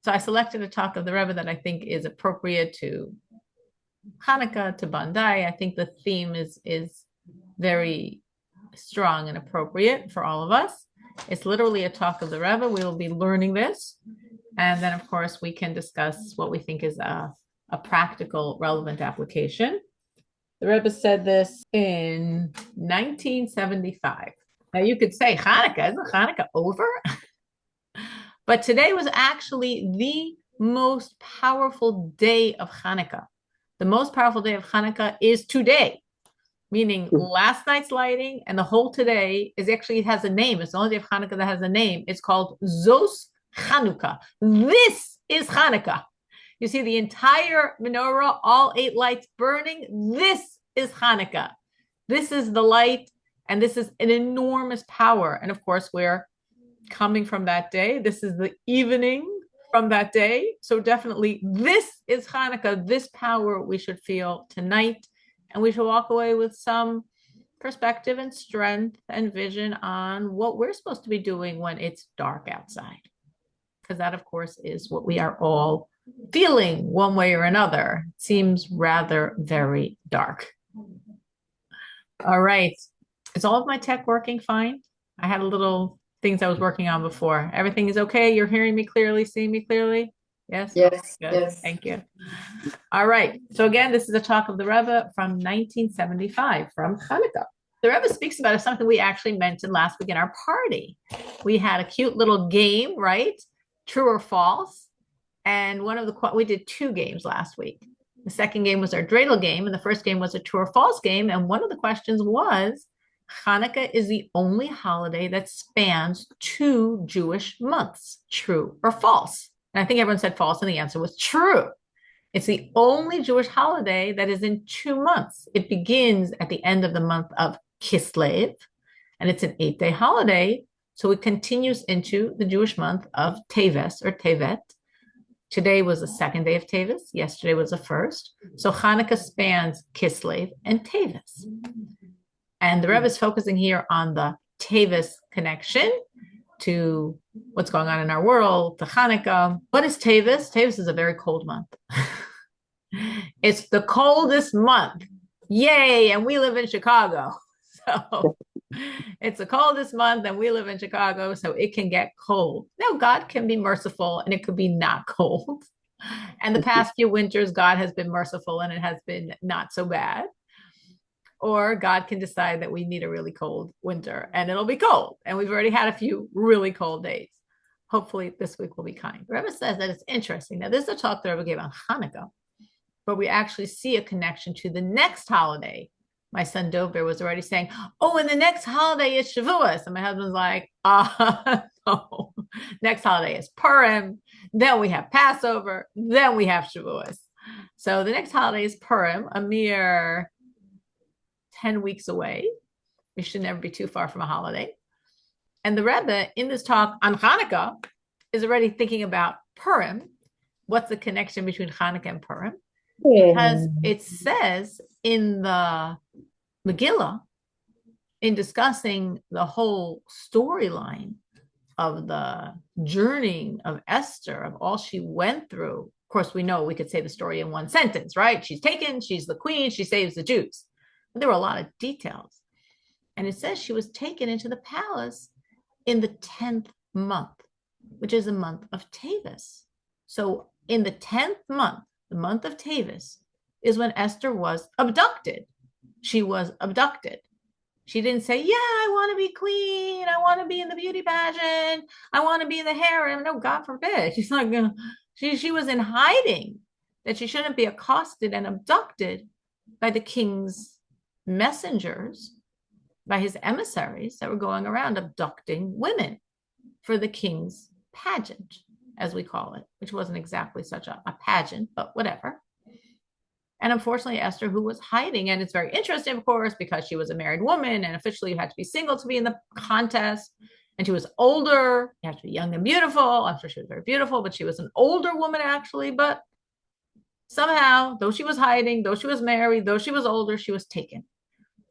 So I selected a talk of the Rebbe that I think is appropriate to Hanukkah, to Bandai. I think the theme is very strong and appropriate for all of us. It's literally a talk of the Rebbe. We will be learning this. And then, of course, we can discuss what we think is a practical, relevant application. The Rebbe said this in 1975. Now, you could say, Hanukkah, isn't Hanukkah over? But today was actually the most powerful day of Hanukkah. The most powerful day of Hanukkah is today, meaning last night's lighting and the whole today is actually, it has a name. It's the only day of Hanukkah that has a name. It's called Zos Chanukah. This is Hanukkah. You see the entire menorah, all 8 lights burning. This is Hanukkah. This is the light, and this is an enormous power. And of course, we're coming from that day. This is the evening from that day. So definitely, this is Hanukkah. This power we should feel tonight. And we should walk away with some perspective and strength and vision on what we're supposed to be doing when it's dark outside. Because that, of course, is what we are all feeling one way or another. It seems rather very dark. All right. Is all of my tech working fine? I had a little things I was working on before. Everything is okay? You're hearing me clearly, seeing me clearly? Yes? Yes, okay, good. yes. Thank you. All right. So again, this is a talk of the Rebbe from 1975 from Hanukkah. The Rebbe speaks about something we actually mentioned last week in our party. We had a cute little game, right? True or false. And we did 2 games last week. The second game was our dreidel game, and the first game was a true or false game. And one of the questions was, Hanukkah is the only holiday that spans 2 Jewish months, true or false? And I think everyone said false, and the answer was true. It's the only Jewish holiday that is in 2 months. It begins at the end of the month of Kislev, and it's an 8-day holiday. So it continues into the Jewish month of Teves or Tevet. Today was the 2nd day of Teves. Yesterday was the 1st. So Hanukkah spans Kislev and Teves. And the Rebbe is focusing here on the Teves connection to what's going on in our world, to Hanukkah. What is Teves? Teves is a very cold month. It's the coldest month. Yay! And we live in Chicago. So it's the coldest month and we live in Chicago, so it can get cold. Now, God can be merciful and it could be not cold. And the past few winters, God has been merciful and it has been not so bad. Or God can decide that we need a really cold winter and it'll be cold. And we've already had a few really cold days. Hopefully this week will be kind. The Rebbe says that it's interesting. Now, this is a talk the Rebbe gave on Hanukkah, but we actually see a connection to the next holiday. My son Dover was already saying, oh, and the next holiday is Shavuos. And my husband's like, no. Next holiday is Purim. Then we have Passover. Then we have Shavuos. So the next holiday is Purim, a mere 10 weeks away. We should never be too far from a holiday. And the Rebbe in this talk on Hanukkah is already thinking about Purim. What's the connection between Hanukkah and Purim? Because it says in the Megillah, in discussing the whole storyline of the journeying of Esther, of all she went through. Of course, we know we could say the story in one sentence, right? She's taken, she's the queen, she saves the Jews. But there were a lot of details. And it says she was taken into the palace in the 10th month, which is the month of Teves. So in the 10th month, the month of Teves, is when Esther was abducted. She was abducted. She didn't say, yeah, I want to be queen. I want to be in the beauty pageant. I want to be in the harem. No, God forbid. She's not going to. She was in hiding, that she shouldn't be accosted and abducted by the king's messengers, by his emissaries that were going around abducting women for the king's pageant, as we call it, which wasn't exactly such a pageant, but whatever. And unfortunately, Esther, who was hiding, and it's very interesting, of course, because she was a married woman and officially you had to be single to be in the contest. And she was older. You have to be young and beautiful. I'm sure she was very beautiful, but she was an older woman, actually. But somehow, though she was hiding, though she was married, though she was older, she was taken.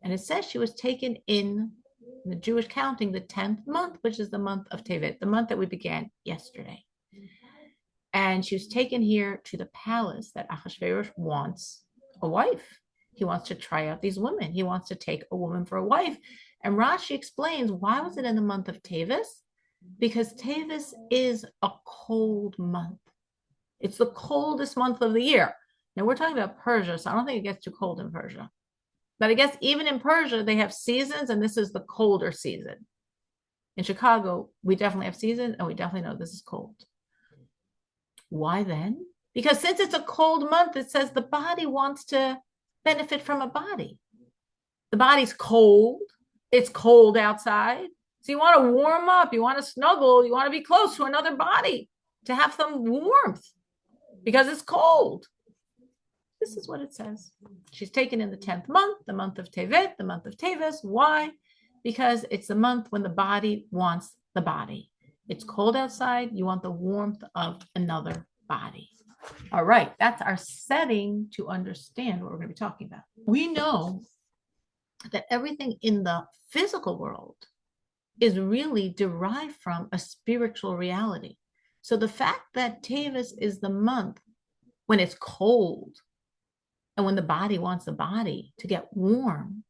And it says she was taken in the Jewish counting, the 10th month, which is the month of Tevet, the month that we began yesterday. And she was taken here to the palace that Ahasuerus wants a wife. He wants to try out these women. He wants to take a woman for a wife. And Rashi explains, why was it in the month of Tavis? Because Tavis is a cold month. It's the coldest month of the year. Now we're talking about Persia, so I don't think it gets too cold in Persia. But I guess even in Persia, they have seasons, and this is the colder season. In Chicago, we definitely have seasons, and we definitely know this is cold. Why then? Because since it's a cold month, it says the body wants to benefit from a body. The body's cold. It's cold outside. So you want to warm up. You want to snuggle. You want to be close to another body to have some warmth because it's cold. This is what it says. She's taken in the 10th month, the month of Tevet, the month of Tavis. Why? Because it's the month when the body wants the body. It's cold outside. You want the warmth of another body. All right. That's our setting to understand what we're going to be talking about. We know that everything in the physical world is really derived from a spiritual reality. So the fact that Tavis is the month when it's cold and when the body wants the body to get warm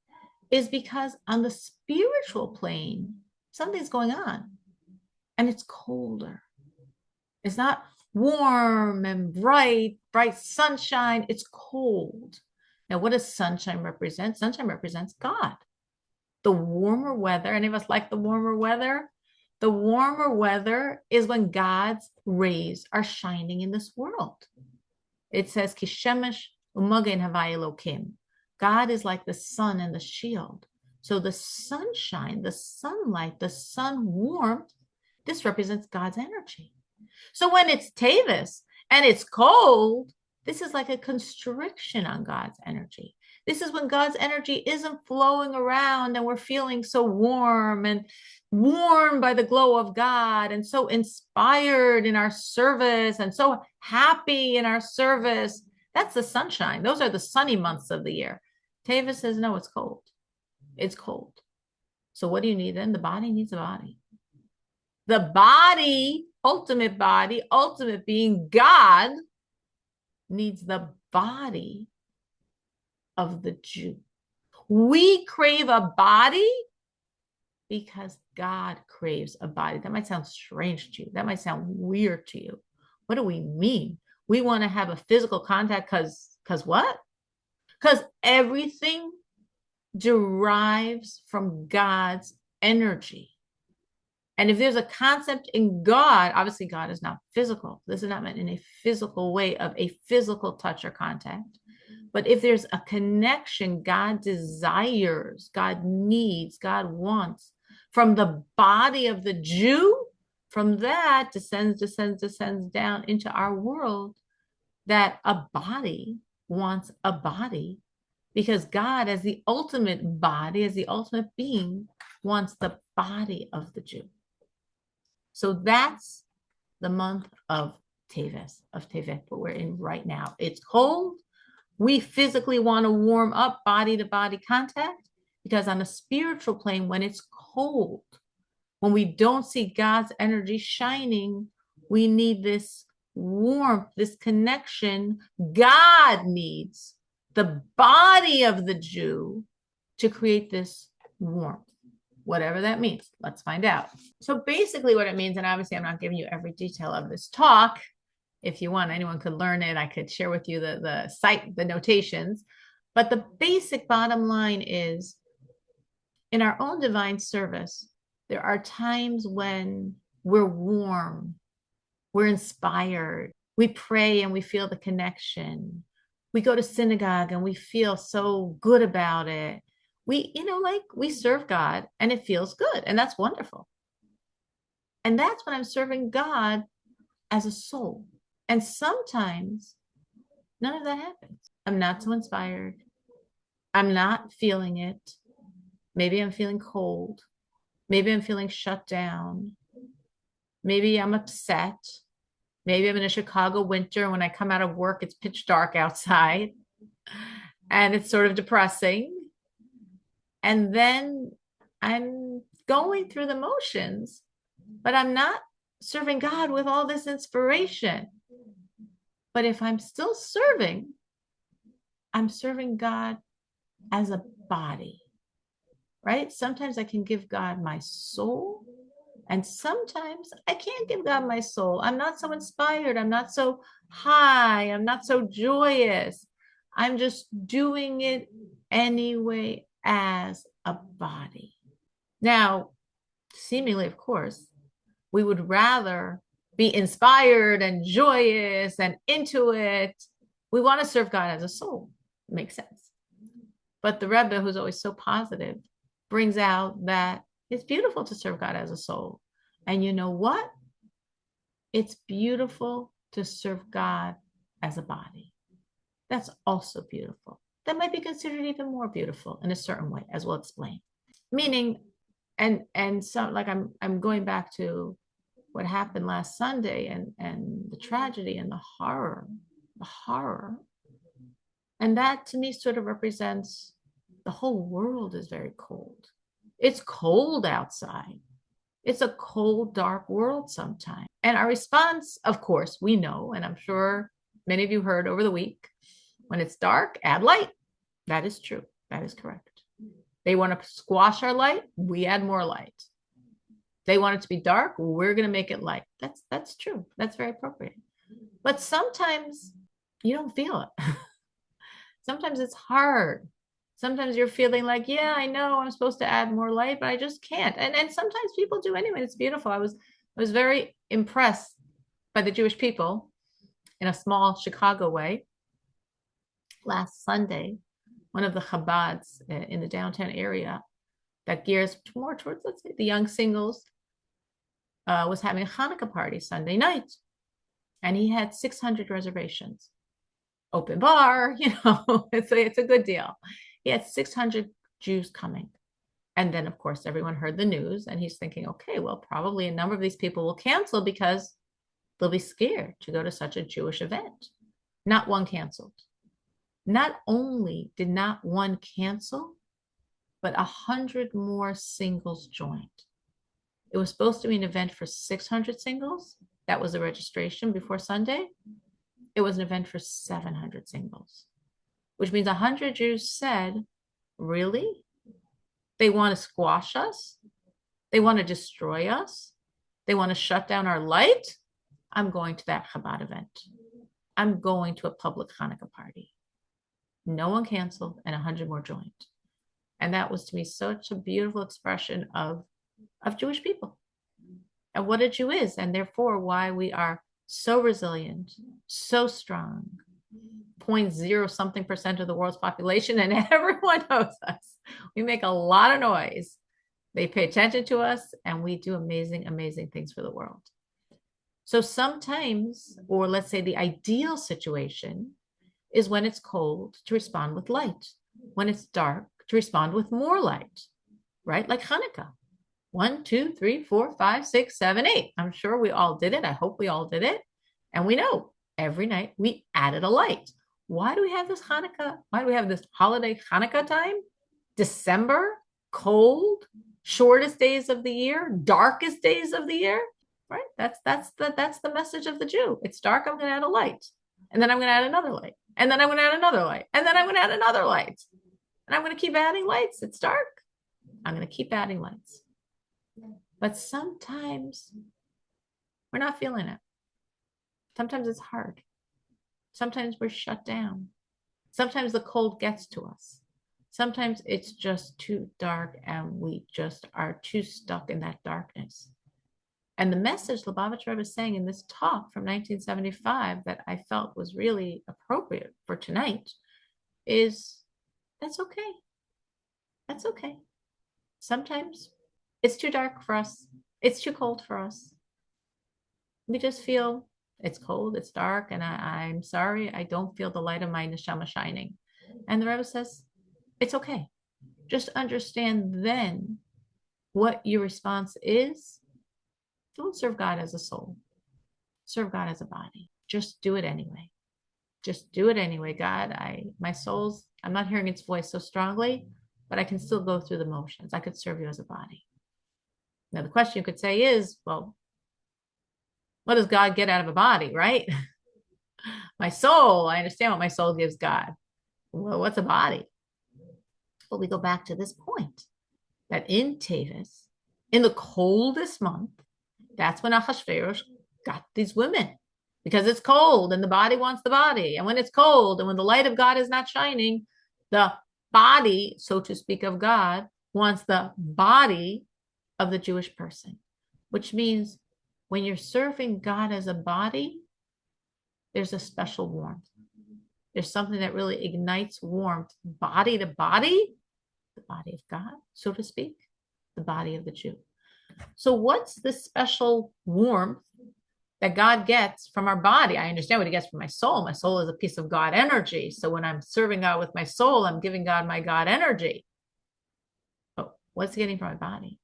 is because on the spiritual plane, something's going on and it's colder. It's not warm and bright sunshine. It's cold. Now, what does sunshine represent? Sunshine represents God. The warmer weather, any of us like the warmer weather? The warmer weather is when God's rays are shining in this world. It says, Kishemesh umagen havai Elokim. God is like the sun and the shield. So the sunshine, the sunlight, the sun warmth, this represents God's energy. So when it's Tavis and it's cold, this is like a constriction on God's energy. This is when God's energy isn't flowing around and we're feeling so warm and warmed by the glow of God and so inspired in our service and so happy in our service. That's the sunshine. Those are the sunny months of the year. Tavis says, no, it's cold. It's cold. So what do you need then? The body needs a body. The body, ultimate being God, needs the body of the Jew. We crave a body because God craves a body. That might sound strange to you. That might sound weird to you. What do we mean? We want to have a physical contact because what? Because everything derives from God's energy. And if there's a concept in God, obviously God is not physical. This is not meant in a physical way of a physical touch or contact. But if there's a connection God desires, God needs, God wants from the body of the Jew, from that descends down into our world, that a body wants a body because God, as the ultimate body, as the ultimate being, wants the body of the Jew. So that's the month of Tevet, what we're in right now. It's cold. We physically want to warm up body-to-body contact because on a spiritual plane, when it's cold, when we don't see God's energy shining, we need this warmth, this connection. God needs the body of the Jew to create this warmth. Whatever that means. Let's find out. So basically what it means, and obviously I'm not giving you every detail of this talk. If you want, anyone could learn it. I could share with you the site, the notations. But the basic bottom line is, in our own divine service, there are times when we're warm, we're inspired, we pray and we feel the connection. We go to synagogue and we feel so good about it. We serve God and it feels good. And that's wonderful. And that's when I'm serving God as a soul. And sometimes none of that happens. I'm not so inspired. I'm not feeling it. Maybe I'm feeling cold. Maybe I'm feeling shut down. Maybe I'm upset. Maybe I'm in a Chicago winter. When I come out of work, it's pitch dark outside. And it's sort of depressing. And then I'm going through the motions, but I'm not serving God with all this inspiration. But if I'm still serving, I'm serving God as a body, right? Sometimes I can give God my soul, and sometimes I can't give God my soul. I'm not so inspired. I'm not so high. I'm not so joyous. I'm just doing it anyway as a body. Now, seemingly, of course, we would rather be inspired and joyous and into it. We want to serve God as a soul. Makes sense. But the Rebbe, who's always so positive, brings out that it's beautiful to serve God as a soul. And you know what? It's beautiful to serve God as a body. That's also beautiful. That might be considered even more beautiful in a certain way, as we'll explain. Meaning, and so like I'm going back to what happened last Sunday and the tragedy and the horror. And that to me sort of represents the whole world is very cold. It's cold outside. It's a cold, dark world sometimes. And our response, of course, we know, and I'm sure many of you heard over the week, when it's dark, add light. That is true. That is correct. They want to squash our light, we add more light. They want it to be dark, we're going to make it light. That's true. That's very appropriate. But sometimes you don't feel it. Sometimes it's hard. Sometimes you're feeling like, yeah, I know I'm supposed to add more light, but I just can't. And sometimes people do anyway. It's beautiful. I was very impressed by the Jewish people in a small Chicago way. Last Sunday, one of the Chabads in the downtown area that gears more towards, let's say, the young singles, was having a Hanukkah party Sunday night. And he had 600 reservations. Open bar, it's a good deal. He had 600 Jews coming. And then, of course, everyone heard the news and he's thinking, okay, well, probably a number of these people will cancel because they'll be scared to go to such a Jewish event. Not one canceled. Not only did not one cancel, but 100 more singles joined. It was supposed to be an event for 600 singles. That was the registration before Sunday. It was an event for 700 singles, which means 100 Jews said, really? They want to squash us? They want to destroy us? They want to shut down our light? I'm going to that Chabad event. I'm going to a public Hanukkah party. No one canceled and 100 more joined. And that was to me such a beautiful expression of Jewish people and what a Jew is, and therefore why we are so resilient, so strong, 0.0 something percent of the world's population, and everyone knows us. We make a lot of noise. They pay attention to us, and we do amazing, amazing things for the world. So sometimes, or let's say the ideal situation, is when it's cold to respond with light. When it's dark, to respond with more light, right? Like Hanukkah. 1, 2, 3, 4, 5, 6, 7, 8. I'm sure we all did it. I hope we all did it. And we know every night we added a light. Why do we have this Hanukkah? Why do we have this holiday Hanukkah time? December, cold, shortest days of the year, darkest days of the year, right? That's the message of the Jew. It's dark, I'm going to add a light. And then I'm going to add another light. And then I'm going to add another light. And then I'm going to add another light. And I'm going to keep adding lights. It's dark. I'm going to keep adding lights. But sometimes we're not feeling it. Sometimes it's hard. Sometimes we're shut down. Sometimes the cold gets to us. Sometimes it's just too dark and we just are too stuck in that darkness. And the message Lubavitch Rebbe is saying in this talk from 1975 that I felt was really appropriate for tonight is that's okay. That's okay. Sometimes it's too dark for us. It's too cold for us. We just feel it's cold, it's dark, and I'm sorry, I don't feel the light of my neshama shining. And the Rebbe says, it's okay. Just understand then what your response is. Don't serve God as a soul. Serve God as a body. Just do it anyway. Just do it anyway. God, I'm not hearing its voice so strongly, but I can still go through the motions. I could serve you as a body. Now, the question you could say is, well, what does God get out of a body, right? My soul, I understand what my soul gives God. Well, what's a body? Well, we go back to this point that in Tevis, in the coldest month, that's when Ahasuerus got these women because it's cold and the body wants the body. And when it's cold and when the light of God is not shining, the body, so to speak, of God wants the body of the Jewish person, which means when you're serving God as a body, there's a special warmth. There's something that really ignites warmth, body to body, the body of God, so to speak, the body of the Jew. So what's this special warmth that God gets from our body? I understand what he gets from my soul. My soul is a piece of God energy. So when I'm serving God with my soul, I'm giving God my God energy. But what's he getting from my body?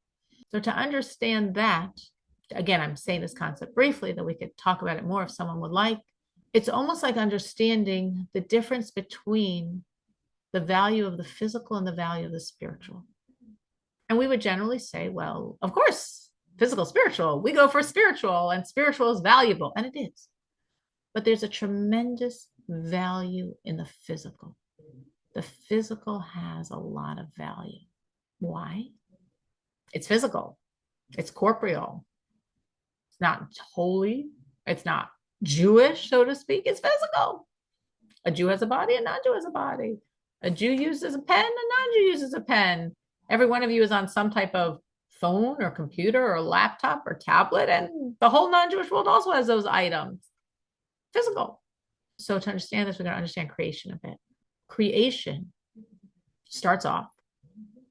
So to understand that, again, I'm saying this concept briefly, that we could talk about it more if someone would like. It's almost like understanding the difference between the value of the physical and the value of the spiritual. And we would generally say, well, of course, physical, spiritual, we go for spiritual, and spiritual is valuable, and it is. But there's a tremendous value in the physical. The physical has a lot of value. Why? It's physical. It's corporeal. It's not holy. It's not Jewish, so to speak. It's physical. A Jew has a body, a non-Jew has a body. A Jew uses a pen, a non-Jew uses a pen. Every one of you is on some type of phone or computer or laptop or tablet, and the whole non-Jewish world also has those items. Physical. So to understand this, we're going to understand creation a bit. Creation starts off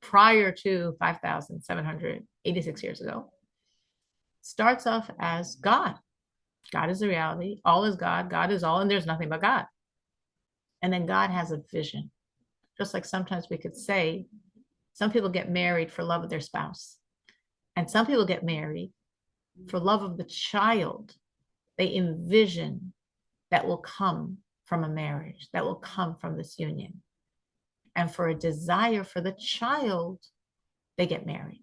prior to 5,786 years ago. Starts off as God. God is the reality. All is God. God is all, and there's nothing but God. And then God has a vision. Just like sometimes we could say, some people get married for love of their spouse. And some people get married for love of the child they envision that will come from a marriage, that will come from this union. And for a desire for the child, they get married.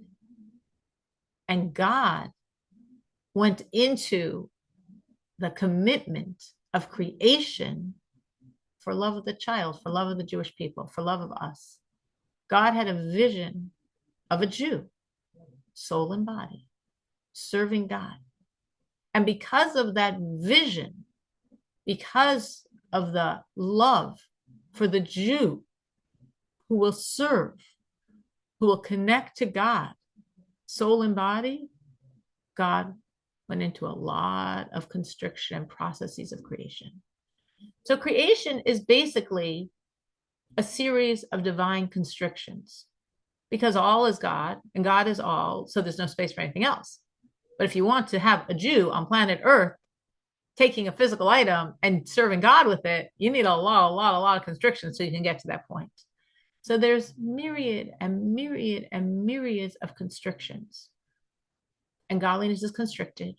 And God went into the commitment of creation for love of the child, for love of the Jewish people, for love of us. God had a vision of a Jew, soul and body, serving God. And because of that vision, because of the love for the Jew who will serve, who will connect to God, soul and body, God went into a lot of constriction and processes of creation. So creation is basically a series of divine constrictions because all is God and God is all, so there's no space for anything else. But if you want to have a Jew on planet Earth taking a physical item and serving God with it, you need a lot of constrictions so you can get to that point. So there's myriad and myriad and myriads of constrictions. And godliness is constricted.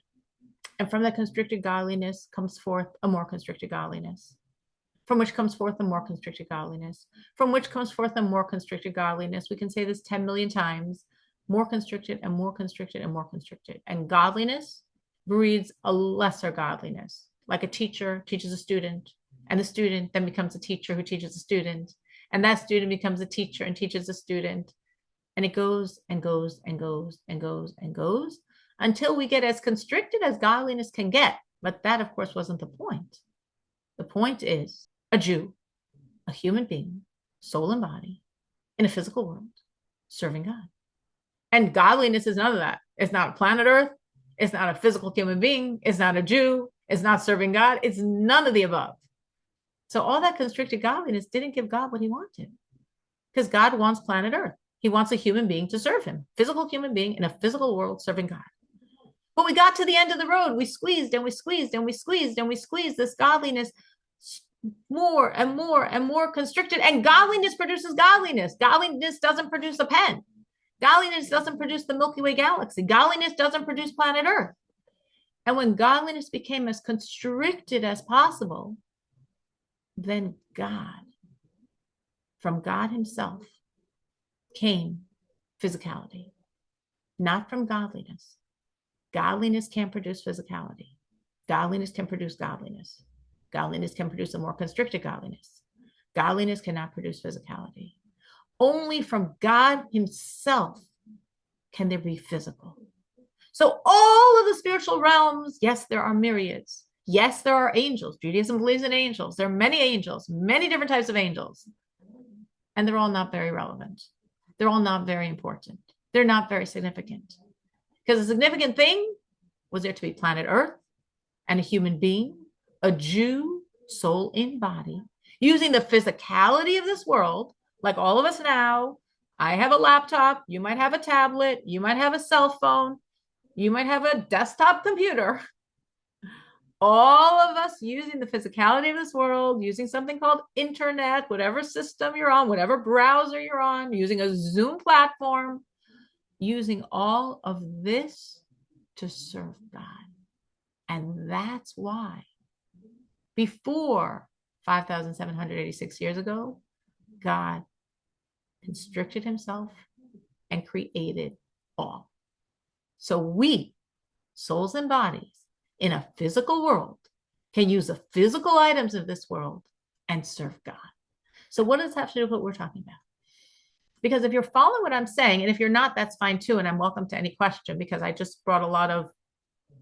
And from that constricted godliness comes forth a more constricted godliness. From which comes forth a more constricted godliness. From which comes forth a more constricted godliness. We can say this 10 million times. More constricted and more constricted and more constricted. And godliness breeds a lesser godliness. Like a teacher teaches a student, and the student then becomes a teacher who teaches a student. And that student becomes a teacher and teaches a student. And it goes and goes and goes and goes and goes until we get as constricted as godliness can get. But that, of course, wasn't the point. The point is a Jew, a human being, soul and body, in a physical world, serving God. And godliness is none of that. It's not planet Earth. It's not a physical human being. It's not a Jew. It's not serving God. It's none of the above. So all that constricted godliness didn't give God what he wanted. Because God wants planet Earth. He wants a human being to serve him. Physical human being in a physical world serving God. But we got to the end of the road. We squeezed and we squeezed and we squeezed and we squeezed this godliness more and more and more constricted. And godliness produces godliness. Godliness doesn't produce a pen. Godliness doesn't produce the Milky Way galaxy. Godliness doesn't produce planet Earth. And when godliness became as constricted as possible, then God, from God himself, came physicality, not from godliness. Godliness can't produce physicality. Godliness can produce godliness. Godliness can produce a more constricted godliness. Godliness cannot produce physicality. Only from God himself can there be physical. So all of the spiritual realms, yes, there are myriads. Yes, there are angels. Judaism believes in angels. There are many angels, many different types of angels. And they're all not very relevant. They're all not very important. They're not very significant. Because the significant thing was there to be planet Earth and a human being, a Jew, soul in body, using the physicality of this world, like all of us now. I have a laptop, you might have a tablet, you might have a cell phone, you might have a desktop computer. All of us using the physicality of this world, using something called internet, whatever system you're on, whatever browser you're on, using a Zoom platform, using all of this to serve God. And that's why before 5,786 years ago, God constricted himself and created all. So we, souls and bodies, in a physical world, can use the physical items of this world and serve God. So what does this have to do with what we're talking about? Because if you're following what I'm saying, and if you're not, that's fine too, and I'm welcome to any question, because I just brought a lot of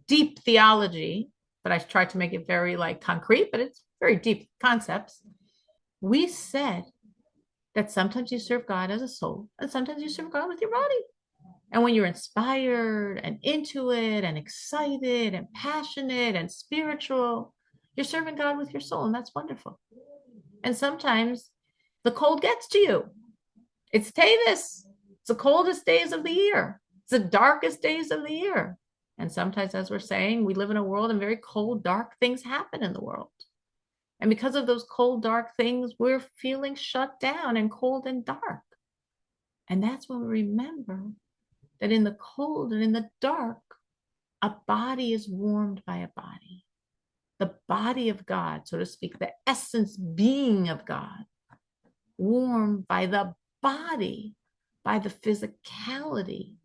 deep theology, but I tried to make it very concrete, but it's very deep concepts. We said that sometimes you serve God as a soul, and sometimes you serve God with your body. And when you're inspired and into it and excited and passionate and spiritual, you're serving God with your soul, and that's wonderful. And sometimes the cold gets to you. It's Tavis. It's the coldest days of the year. It's the darkest days of the year. And sometimes, as we're saying, we live in a world and very cold, dark things happen in the world. And because of those cold, dark things, we're feeling shut down and cold and dark. And that's when we remember that in the cold and in the dark, a body is warmed by a body. The body of God, so to speak, the essence being of God, warmed by the body, by the physicality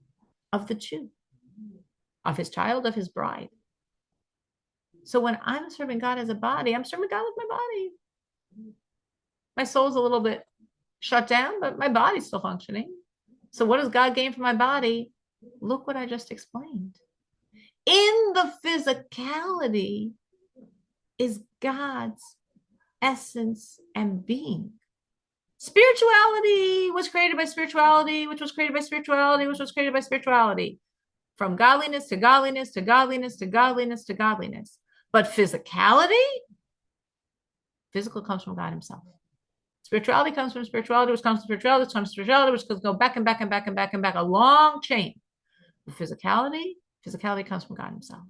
of the Jew, of his child, of his bride. So when I'm serving God as a body, I'm serving God with my body. My soul's a little bit shut down, but my body's still functioning. So what does God gain from my body? Look what I just explained. In the physicality is God's essence and being. Spirituality was created by spirituality, which was created by spirituality, which was created by spirituality. From godliness to godliness to godliness to godliness to godliness. But physicality, physical comes from God himself. Spirituality comes from spirituality, which comes from spirituality, which comes from spirituality, which goes back and back and back and back and back, a long chain. Physicality comes from God himself.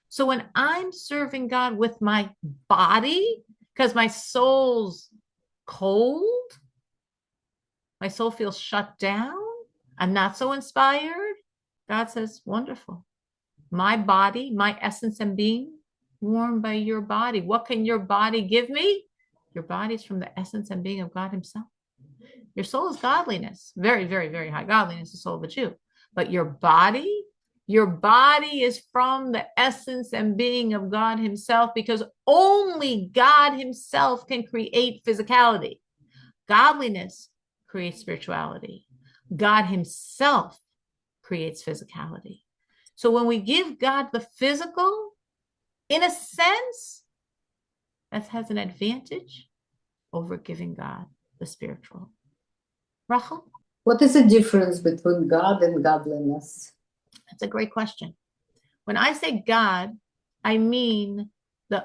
So when I'm serving God with my body, because my soul's cold, my soul feels shut down, I'm not so inspired, God says, wonderful. My body, my essence and being, warmed by your body. What can your body give me? Your body is from the essence and being of God himself. Your soul is godliness, very, very, very high godliness, the soul of a Jew. But your body is from the essence and being of God himself, because only God himself can create physicality. Godliness creates spirituality. God himself creates physicality. So when we give God the physical, in a sense, that has an advantage over giving God the spiritual. Rachel? What is the difference between God and godliness? That's a great question. When I say God, I mean the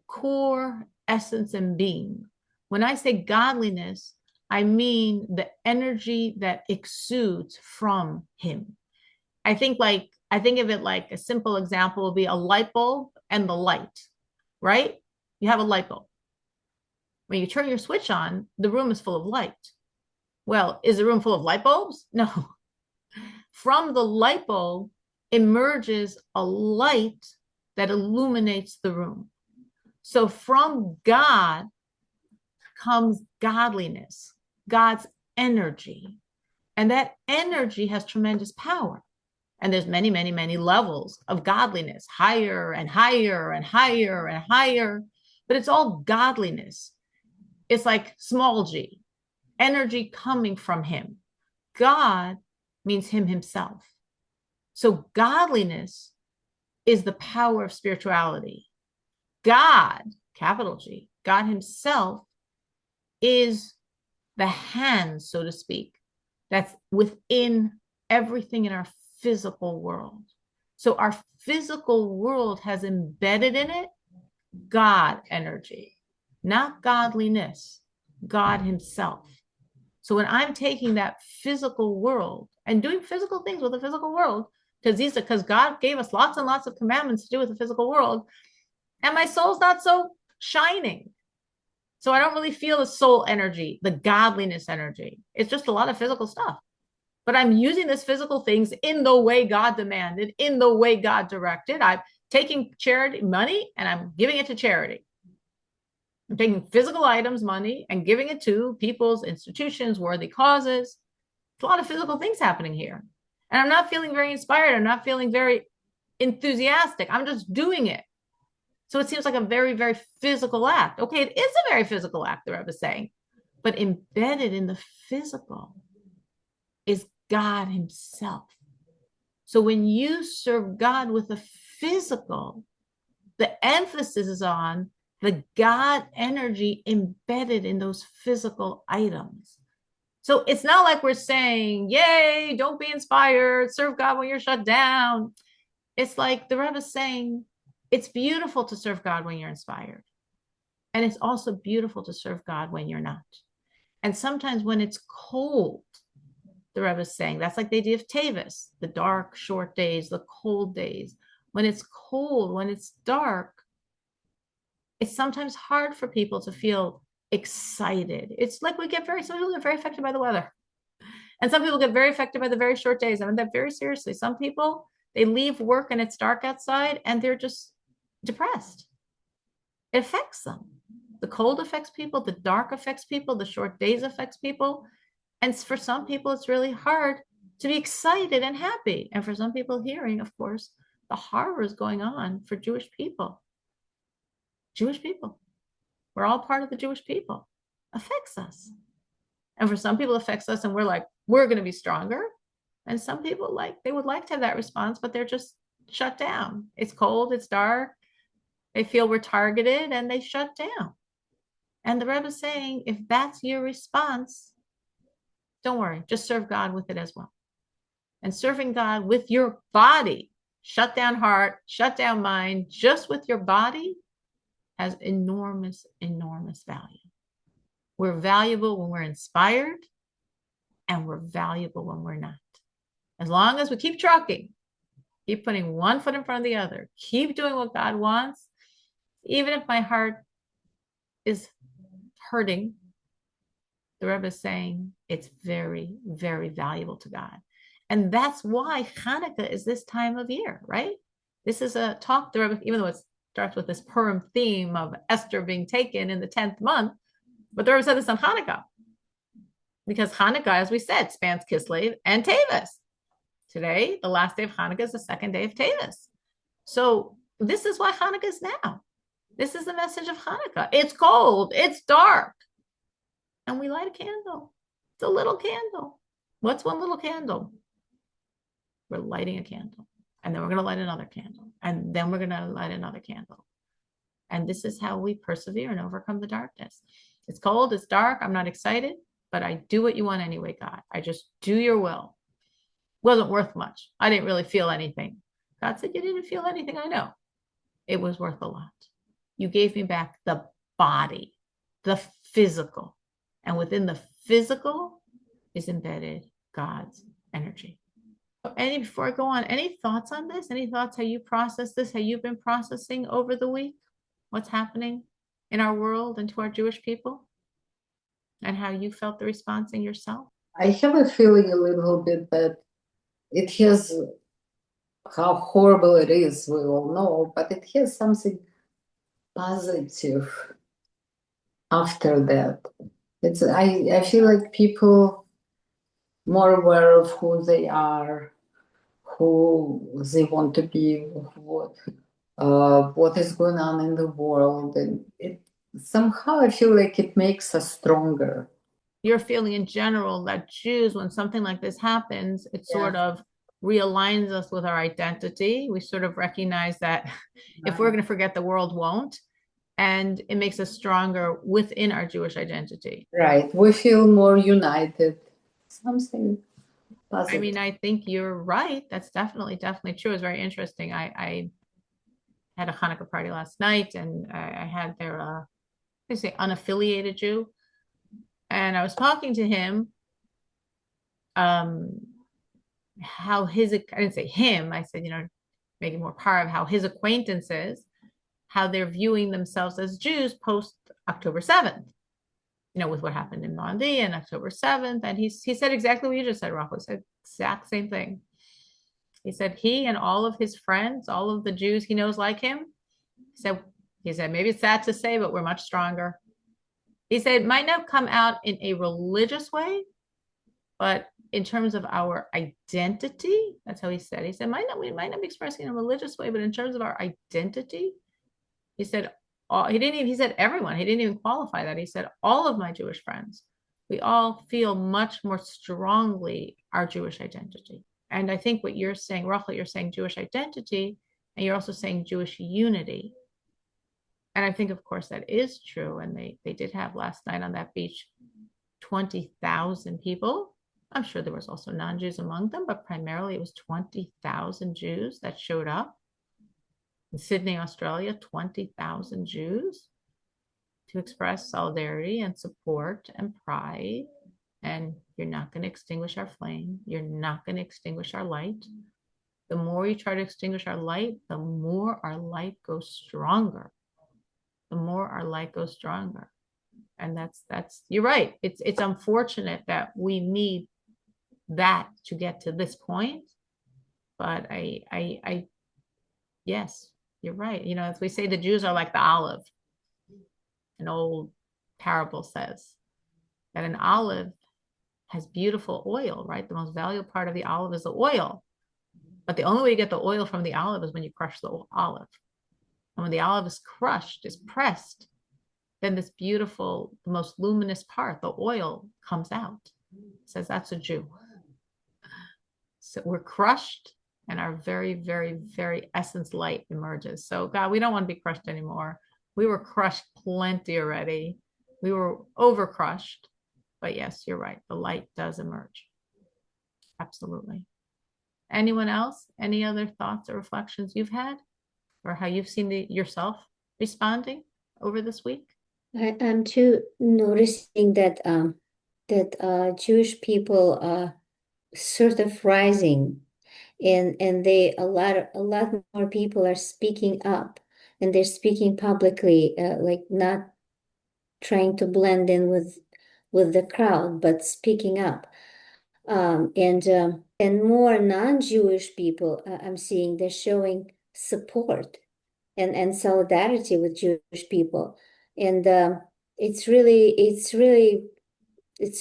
core essence and being. When I say godliness, I mean the energy that exudes from him. I think of it like a simple example would be a light bulb and the light, right? You have a light bulb. When you turn your switch on, the room is full of light. Well, is the room full of light bulbs? No. From the light bulb emerges a light that illuminates the room. So from God comes godliness, God's energy. And that energy has tremendous power. And there's many, many, many levels of godliness, higher and higher and higher and higher. but it's all godliness. It's like small g, energy coming from him. God means him himself. So godliness is the power of spirituality. God, capital G, God himself is the hand, so to speak, that's within everything in our physical world. So our physical world has embedded in it God energy, not godliness, God himself. So when I'm taking that physical world and doing physical things with the physical world, because God gave us lots and lots of commandments to do with the physical world, and my soul's not so shining. So I don't really feel the soul energy, the godliness energy. It's just a lot of physical stuff. But I'm using this physical things in the way God demanded, in the way God directed. I'm taking charity money and I'm giving it to charity. I'm taking physical items, money, and giving it to people's institutions, worthy causes. It's a lot of physical things happening here. And I'm not feeling very inspired. I'm not feeling very enthusiastic. I'm just doing it. So it seems like a very, very physical act. Okay, it is a very physical act, the Rebbe is saying. But embedded in the physical is God himself. So when you serve God with the physical, the emphasis is on the God energy embedded in those physical items. So it's not like we're saying, yay, don't be inspired, serve God when you're shut down. It's like the Rebbe is saying, it's beautiful to serve God when you're inspired. And it's also beautiful to serve God when you're not. And sometimes when it's cold, the Rebbe is saying, that's like the idea of Tavis, the dark, short days, the cold days. When it's cold, when it's dark, it's sometimes hard for people to feel excited. It's like some people get very affected by the weather. And some people get very affected by the very short days. I mean that very seriously. Some people, they leave work and it's dark outside and they're just depressed. It affects them. The cold affects people, the dark affects people, the short days affects people. And for some people, it's really hard to be excited and happy. And for some people hearing, of course, the horrors going on for Jewish people. Jewish people. We're all part of the Jewish people. Affects us. And for some people, it affects us and we're like, we're going to be stronger. And some people they would like to have that response, but they're just shut down. It's cold, it's dark. They feel we're targeted and they shut down. And the Rebbe is saying, if that's your response, don't worry, just serve God with it as well. And serving God with your body, shut down heart, shut down mind, just with your body has enormous, enormous value. We're valuable when we're inspired, and we're valuable when we're not. As long as we keep trucking, keep putting one foot in front of the other, keep doing what God wants, even if my heart is hurting, the Rebbe is saying it's very, very valuable to God. And that's why Hanukkah is this time of year, right? This is a talk, the Rebbe, even though it starts with this Purim theme of Esther being taken in the 10th month, but the Rebbe said this on Hanukkah. Because Hanukkah, as we said, spans Kislev and Tevis. Today, the last day of Hanukkah is the second day of Tevis. So this is why Hanukkah is now. This is the message of Hanukkah. It's cold, it's dark. And we light a candle. It's a little candle. What's one little candle? We're lighting a candle. And then we're going to light another candle. And then we're going to light another candle. And this is how we persevere and overcome the darkness. It's cold, it's dark, I'm not excited, but I do what you want anyway, God. I just do your will. Wasn't worth much. I didn't really feel anything. God said, you didn't feel anything, I know. It was worth a lot. You gave me back the body, the physical. And within the physical is embedded God's energy. Before I go on, any thoughts on this? Any thoughts how you process this, how you've been processing over the week? What's happening in our world and to our Jewish people? And how you felt the response in yourself? I have a feeling a little bit that it has, how horrible it is, we all know, but it has something positive after that. I feel like people more aware of who they are, who they want to be, what is going on in the world, and it somehow I feel like it makes us stronger. You're feeling in general that Jews, when something like this happens, it Yeah, sort of realigns us with our identity. We sort of recognize that if we're right. going to forget, the world won't. And it makes us stronger within our Jewish identity. Right. We feel more united. Something I mean, positive. I think you're right. That's definitely true. It's very interesting. I had a Hanukkah party last night, and I had their, they say, unaffiliated Jew. And I was talking to him, um, how his, I didn't say him, I said, make it more part of how his acquaintances, how they're viewing themselves as Jews post October 7th, with what happened in Normandy and October 7th. And he said exactly what you just said, Rachel. He said exact same thing. He said he and all of his friends, all of the Jews he knows like him, said he said, maybe it's sad to say, but we're much stronger. He said it might not come out in a religious way, but in terms of our identity, that's how he said. He said, we might not be expressing in a religious way, but in terms of our identity, he said, he said everyone, he didn't even qualify that. He said, all of my Jewish friends, we all feel much more strongly our Jewish identity. And I think what you're saying, Rachel, you're saying Jewish identity, and you're also saying Jewish unity. And I think, of course, that is true. And they did have last night on that beach 20,000 people. I'm sure there was also non-Jews among them, but primarily it was 20,000 Jews that showed up in Sydney, Australia, 20,000 Jews to express solidarity and support and pride. And you're not going to extinguish our flame. You're not going to extinguish our light. The more you try to extinguish our light, the more our light goes stronger. The more our light goes stronger. And that's you're right. It's unfortunate that we need that to get to this point. But I yes, you're right. As we say, the Jews are like the olive. An old parable says that an olive has beautiful oil, right? The most valuable part of the olive is the oil. But the only way you get the oil from the olive is when you crush the olive. And when the olive is crushed, is pressed, then this beautiful, the most luminous part, the oil, comes out. It says that's a Jew. So we're crushed, and our very, very, very essence light emerges. So, God, we don't want to be crushed anymore. We were crushed plenty already. We were over crushed. But yes, you're right. The light does emerge. Absolutely. Anyone else? Any other thoughts or reflections you've had, or how you've seen yourself responding over this week? I'm too noticing that Jewish people are sort of rising, and they a lot more people are speaking up, and they're speaking publicly, like not trying to blend in with the crowd, but speaking up. And more non-Jewish people, I'm seeing they're showing support and solidarity with Jewish people. And it's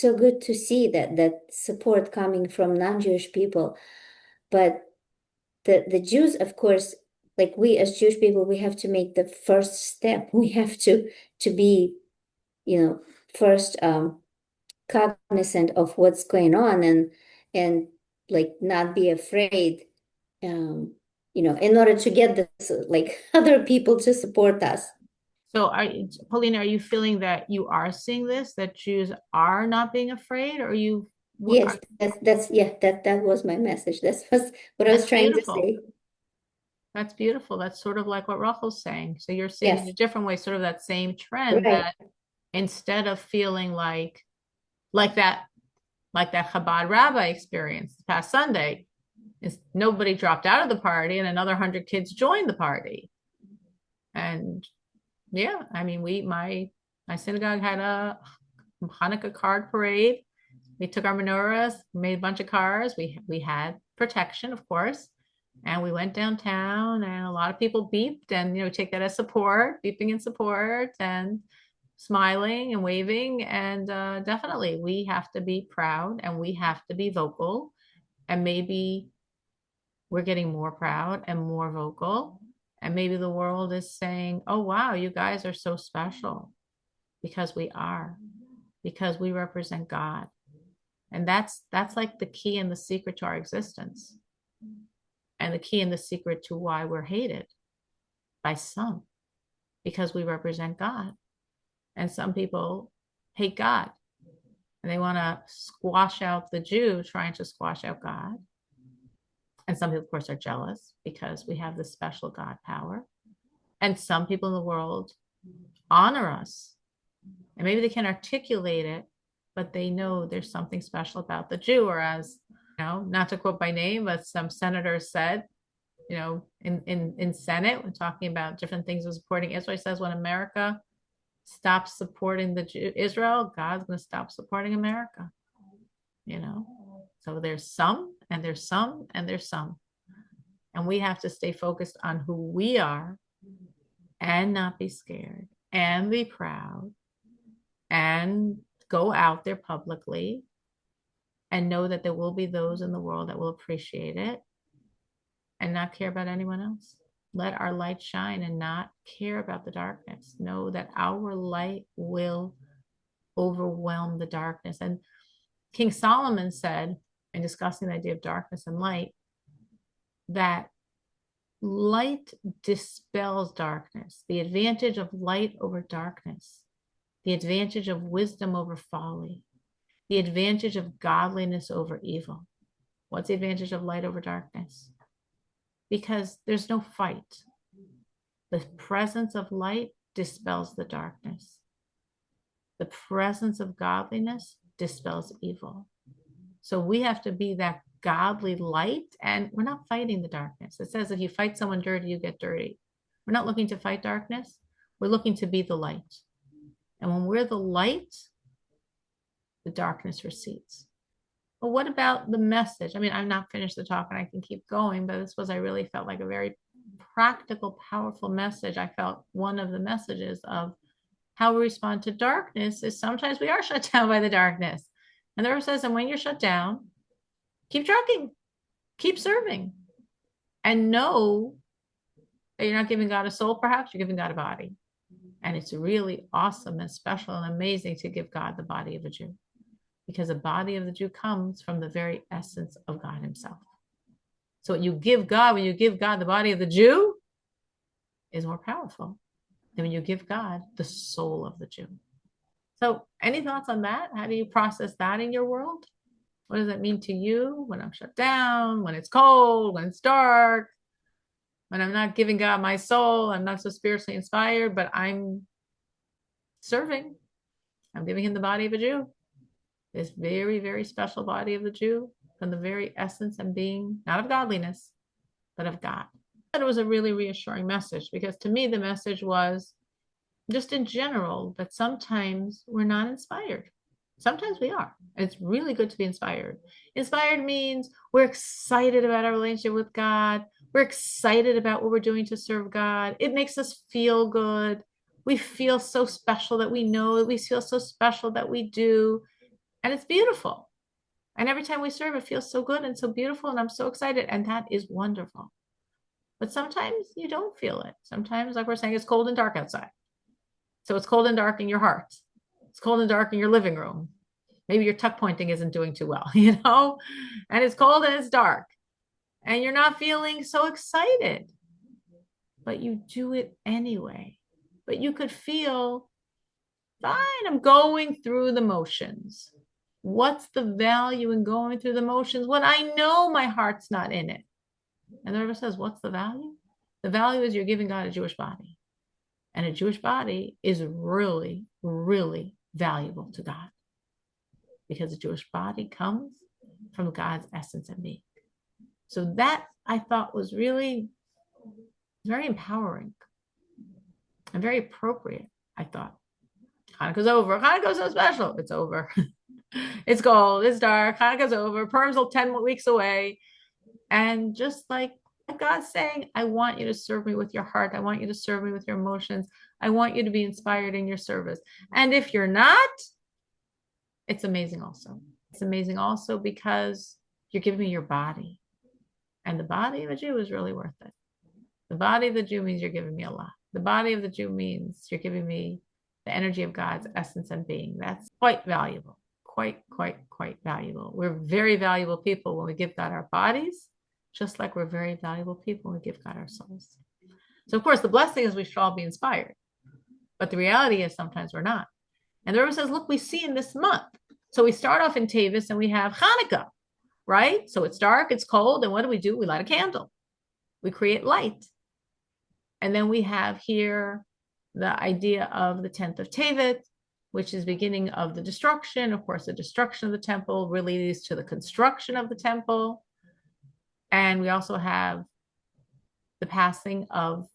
so good to see that support coming from non-Jewish people. But the Jews, of course, like we as Jewish people, we have to make the first step. We have to be, first cognizant of what's going on, and like not be afraid, in order to get this, like other people to support us. So, Paulina, are you feeling that you are seeing this, that Jews are not being afraid, or Yes, that was my message. That was what I was that's trying to beautiful. say. That's beautiful. That's sort of like what Rachel's saying. So you're seeing it in Yes, a different way, sort of that same trend right. that instead of feeling like that, like that Chabad rabbi experience this past Sunday, is nobody dropped out of the party and another 100 kids joined the party. And yeah, I mean, my synagogue had a Hanukkah card parade. We took our menorahs, made a bunch of cars. We had protection, of course, and we went downtown, and a lot of people beeped, and take that as support, beeping in support, and smiling and waving. And definitely, we have to be proud, and we have to be vocal, and maybe we're getting more proud and more vocal, And maybe the world is saying, oh, wow, you guys are so special, because we are, because we represent God. And that's like the key and the secret to our existence, and the key and the secret to why we're hated by some, because we represent God. And some people hate God, and they want to squash out the Jew trying to squash out God. And some people, of course, are jealous because we have this special God power. And some people in the world honor us, and maybe they can't articulate it, but they know there's something special about the Jew. Or, as not to quote by name, but some senators said, in Senate, when talking about different things of supporting Israel, he says, when America stops supporting Israel, God's going to stop supporting America. So there's some, and there's some, and there's some. And we have to stay focused on who we are, and not be scared, and be proud, and go out there publicly, and know that there will be those in the world that will appreciate it, and not care about anyone else. Let our light shine and not care about the darkness. Know that our light will overwhelm the darkness. And King Solomon said, in discussing the idea of darkness and light, that light dispels darkness. The advantage of light over darkness, the advantage of wisdom over folly, the advantage of godliness over evil. What's the advantage of light over darkness? Because there's no fight. The presence of light dispels the darkness. The presence of godliness dispels evil. So we have to be that godly light, and we're not fighting the darkness. It says if you fight someone dirty, you get dirty. We're not looking to fight darkness. We're looking to be the light. And when we're the light, the darkness recedes. But what about the message? I mean, I'm not finished the talk and I can keep going, but I really felt like a very practical, powerful message. I felt one of the messages of how we respond to darkness is sometimes we are shut down by the darkness. And the verse says, and when you're shut down, keep trucking, keep serving, and know that you're not giving God a soul, perhaps you're giving God a body. And it's really awesome and special and amazing to give God the body of a Jew, because the body of the Jew comes from the very essence of God himself. So what you give God, when you give God the body of the Jew, is more powerful than when you give God the soul of the Jew. So any thoughts on that? How do you process that in your world? What does that mean to you when I'm shut down, when it's cold, when it's dark, when I'm not giving God my soul, I'm not so spiritually inspired, but I'm serving. I'm giving him the body of a Jew, this very, very special body of the Jew, from the very essence and being, not of godliness, but of God. It was a really reassuring message, because to me, the message was just in general that sometimes we're not inspired. Sometimes we are. It's really good to be inspired. Inspired means we're excited about our relationship with God. We're excited about what we're doing to serve God. It makes us feel good. We feel so special that we know that we feel so special that we do. And it's beautiful. And every time we serve, it feels so good and so beautiful. And I'm so excited. And that is wonderful. But sometimes you don't feel it. Sometimes, like we're saying, it's cold and dark outside. So it's cold and dark in your heart. It's cold and dark in your living room. Maybe your tuck pointing isn't doing too well, and it's cold and it's dark and you're not feeling so excited, but you do it anyway. But you could feel fine. I'm going through the motions. What's the value in going through the motions when I know my heart's not in it? And the Rebbe says, what's the value? The value is you're giving God a Jewish body. And a Jewish body is really, really valuable to God, because the Jewish body comes from God's essence and being. So that, I thought, was really very empowering and very appropriate, I thought. Hanukkah's over. Hanukkah's so special. It's over. It's cold. It's dark. Hanukkah's over. Purim's 10 weeks away. And just like God's saying, I want you to serve me with your heart. I want you to serve me with your emotions. I want you to be inspired in your service. And if you're not, it's amazing also. It's amazing also because you're giving me your body. And the body of a Jew is really worth it. The body of the Jew means you're giving me a lot. The body of the Jew means you're giving me the energy of God's essence and being. That's quite valuable. Quite valuable. We're very valuable people when we give God our bodies, just like we're very valuable people when we give God our souls. So, of course, the blessing is we should all be inspired. But the reality is sometimes we're not. And the Rebbe says, look, we see in this month. So we start off in Tavis and we have Hanukkah, right? So it's dark, it's cold. And what do? We light a candle. We create light. And then we have here the idea of the 10th of Tevet, which is beginning of the destruction. Of course, the destruction of the temple really leads to the construction of the temple. And we also have the passing of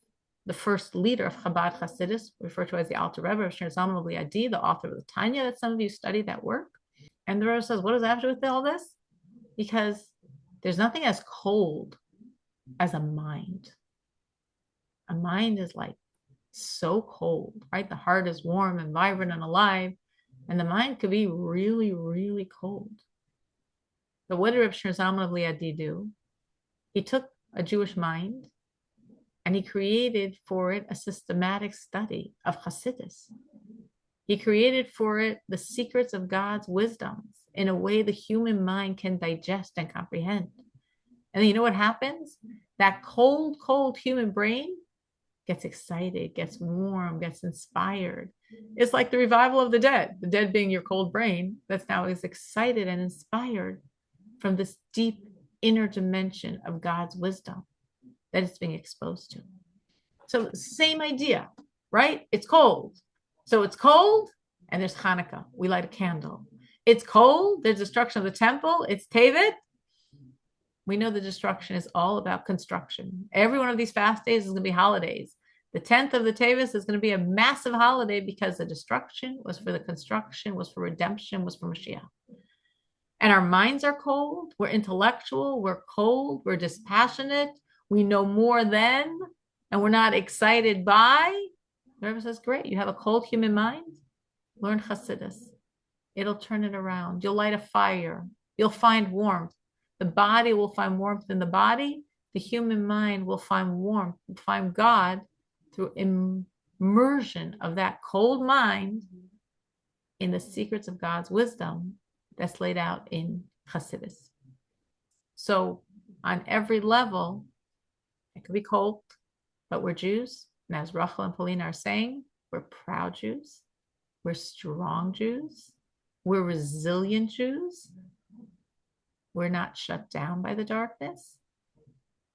the first leader of Chabad Hasidus, referred to as the Alter Rebbe, Shir Zalman Liadi, the author of the Tanya, that some of you studied that work. And the Rebbe says, what does that have to do with all this? Because there's nothing as cold as a mind. A mind is like so cold, right? The heart is warm and vibrant and alive, and the mind could be really, really cold. But what did Reb Shir Zalman of Liadi do? He took a Jewish mind and he created for it a systematic study of Hasidus. He created for it the secrets of God's wisdoms in a way the human mind can digest and comprehend. And you know what happens? That cold, cold human brain gets excited, gets warm, gets inspired. It's like the revival of the dead being your cold brain that's now is excited and inspired from this deep inner dimension of God's wisdom that it's being exposed to. So same idea, right? It's cold. So it's cold and there's Hanukkah. We light a candle. It's cold. There's destruction of the temple. It's Tevet. We know the destruction is all about construction. Every one of these fast days is going to be holidays. The 10th of the Tevis is going to be a massive holiday because the destruction was for the construction, was for redemption, was for Mashiach. And our minds are cold. We're intellectual. We're cold. We're dispassionate. We know more than, and we're not excited by. The Rebbe says, great, you have a cold human mind. Learn Hasidus. It'll turn it around. You'll light a fire. You'll find warmth. The body will find warmth in the body. The human mind will find warmth, find God through immersion of that cold mind in the secrets of God's wisdom that's laid out in Hasidus. So on every level, it could be cold, but we're Jews. And as Rachel and Paulina are saying, we're proud Jews. We're strong Jews. We're resilient Jews. We're not shut down by the darkness.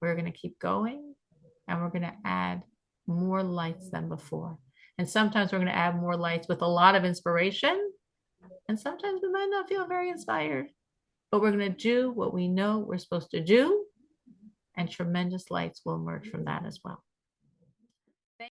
We're going to keep going, and we're going to add more lights than before. And sometimes we're going to add more lights with a lot of inspiration, and sometimes we might not feel very inspired, but we're going to do what we know we're supposed to do, and tremendous lights will emerge from that as well.